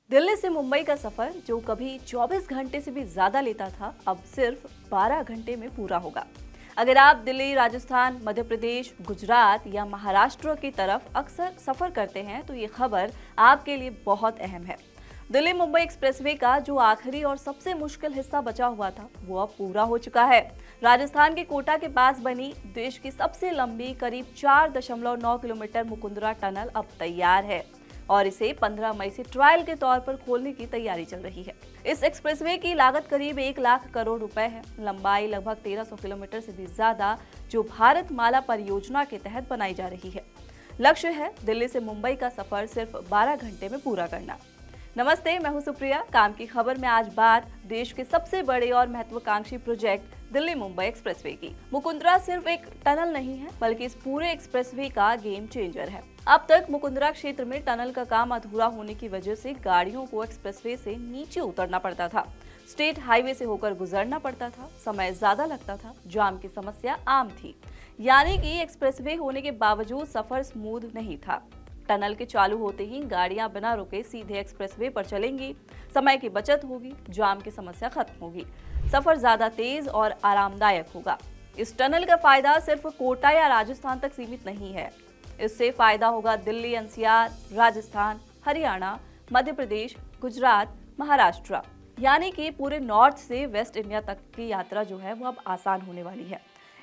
दिल्ली से मुंबई का सफर जो कभी 24 घंटे से भी ज्यादा लेता था, अब सिर्फ 12 घंटे में पूरा होगा। अगर आप दिल्ली, राजस्थान, मध्य प्रदेश, गुजरात या महाराष्ट्र की तरफ अक्सर सफर करते हैं तो ये खबर आपके लिए बहुत अहम है। दिल्ली मुंबई एक्सप्रेसवे का जो आखिरी और सबसे मुश्किल हिस्सा बचा हुआ था, वो अब पूरा हो चुका है। राजस्थान के कोटा के पास बनी देश की सबसे लंबी करीब 4.9 किलोमीटर मुकुंदरा टनल अब तैयार है और इसे 15 मई से ट्रायल के तौर पर खोलने की तैयारी चल रही है। इस एक्सप्रेसवे की लागत करीब 1 लाख करोड़ रुपए है। लंबाई लगभग 1300 किलोमीटर से भी ज्यादा, जो भारत माला परियोजना के तहत बनाई जा रही है। लक्ष्य है दिल्ली से मुंबई का सफर सिर्फ 12 घंटे में पूरा करना। नमस्ते, मैं हूं सुप्रिया। काम की खबर में आज बात देश के सबसे बड़े और महत्वाकांक्षी प्रोजेक्ट दिल्ली मुंबई एक्सप्रेसवे की। मुकुंदरा सिर्फ एक टनल नहीं है, बल्कि इस पूरे एक्सप्रेसवे का गेम चेंजर है। अब तक मुकुंदरा क्षेत्र में टनल का काम अधूरा होने की वजह से गाड़ियों को एक्सप्रेसवे से नीचे उतरना पड़ता था, स्टेट हाईवे से होकर गुजरना पड़ता था, समय ज्यादा लगता था, जाम की समस्या आम थी। यानी कि एक्सप्रेसवे होने के बावजूद सफर स्मूथ नहीं था। टनल के चालू होते ही गाड़ियां बिना रुके सीधे एक्सप्रेसवे पर चलेंगी, समय की बचत होगी, जाम की समस्या खत्म होगी, सफर ज्यादा तेज और आरामदायक होगा। इस टनल का फायदा सिर्फ कोटा या राजस्थान तक सीमित नहीं है। इससे फायदा होगा दिल्ली, एनसीआर, राजस्थान, हरियाणा, मध्य प्रदेश, गुजरात, महाराष्ट्र, यानी कि पूरे नॉर्थ से वेस्ट इंडिया तक की यात्रा जो है वो अब आसान होने वाली है।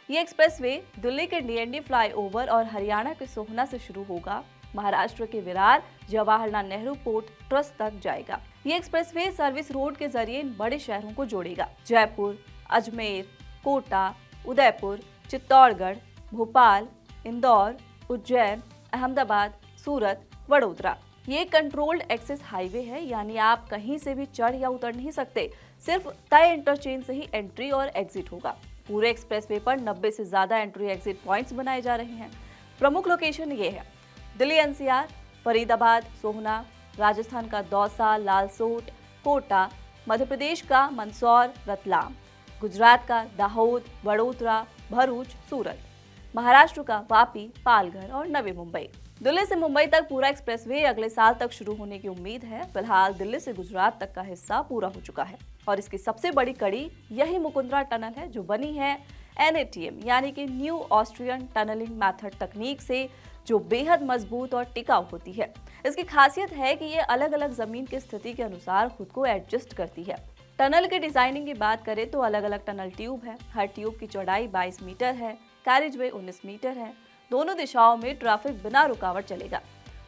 ये एक्सप्रेसवे दिल्ली के डीएनडी फ्लाईओवर और हरियाणा के सोहना से शुरू होगा, महाराष्ट्र के विरार, जवाहरलाल नेहरू पोर्ट ट्रस्ट तक जाएगा। ये एक्सप्रेसवे सर्विस रोड के जरिए इन बड़े शहरों को जोड़ेगा। जयपुर, अजमेर, कोटा, उदयपुर, चित्तौड़गढ़, भोपाल, इंदौर, उज्जैन, अहमदाबाद, सूरत, वडोदरा। ये कंट्रोल्ड एक्सेस हाईवे है, यानी आप कहीं से भी चढ़ या उतर नहीं सकते। सिर्फ तय इंटरचेंज से ही एंट्री और एग्जिट होगा। पूरे एक्सप्रेसवे पर 90 से ज्यादा एंट्री एग्जिट पॉइंट्स बनाए जा रहे हैं। प्रमुख लोकेशन ये है: दिल्ली एनसीआर, फरीदाबाद, सोहना, राजस्थान का दौसा, लालसोट, कोटा, मध्य प्रदेश का मंदसौर, रतलाम, गुजरात का दाहोद, वडोदरा, भरूच, सूरत, महाराष्ट्र का वापी, पालघर और नवी मुंबई। दिल्ली से मुंबई तक पूरा एक्सप्रेसवे अगले साल तक शुरू होने की उम्मीद है। फिलहाल दिल्ली से गुजरात तक का हिस्सा पूरा हो चुका है और इसकी सबसे बड़ी कड़ी यही मुकुंदरा टनल है, जो बनी है NATM यानी कि न्यू ऑस्ट्रियन टनलिंग मेथड तकनीक से, जो बेहद मजबूत और टिकाऊ होती है। इसकी खासियत है कि ये अलग अलग जमीन की स्थिति के अनुसार खुद को एडजस्ट करती है। टनल के डिजाइनिंग की बात करें तो अलग अलग टनल ट्यूब है। हर ट्यूब की चौड़ाई 22 मीटर है, कैरिजवे 19 मीटर है। दोनों दिशाओं में ट्रैफिक बिना रुकावट चलेगा।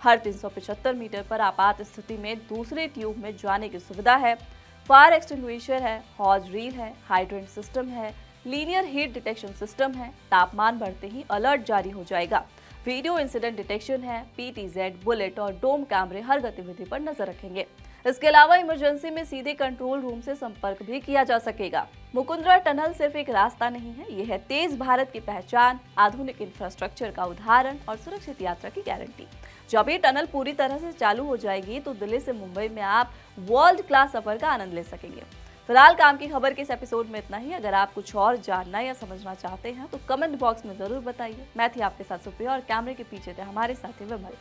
हर 375 मीटर पर आपात स्थिति में दूसरे ट्यूब में जाने की सुविधा है। फायर एक्सटिंग्विशर है, हॉज रील है, हाइड्रेंट सिस्टम है, लीनियर हीट डिटेक्शन सिस्टम है। तापमान बढ़ते ही अलर्ट जारी हो जाएगा। वीडियो इंसिडेंट डिटेक्शन है। PTZ, बुलेट और डोम कैमरे हर गतिविधि पर नजर रखेंगे। इसके अलावा इमरजेंसी में सीधे कंट्रोल रूम से संपर्क भी किया जा सकेगा। मुकुंदरा टनल सिर्फ एक रास्ता नहीं है, ये है तेज भारत की पहचान, आधुनिक इंफ्रास्ट्रक्चर का उदाहरण और सुरक्षित यात्रा की गारंटी। जब ये टनल पूरी तरह से चालू हो जाएगी तो दिल्ली से मुंबई में आप वर्ल्ड क्लास सफर का आनंद ले सकेंगे। फिलहाल काम की खबर के इस एपिसोड में इतना ही। अगर आप कुछ और जानना या समझना चाहते हैं तो कमेंट बॉक्स में जरूर बताइए। मैं थी आपके साथ सुप्रिया और कैमरे के पीछे थे हमारे साथी विमल।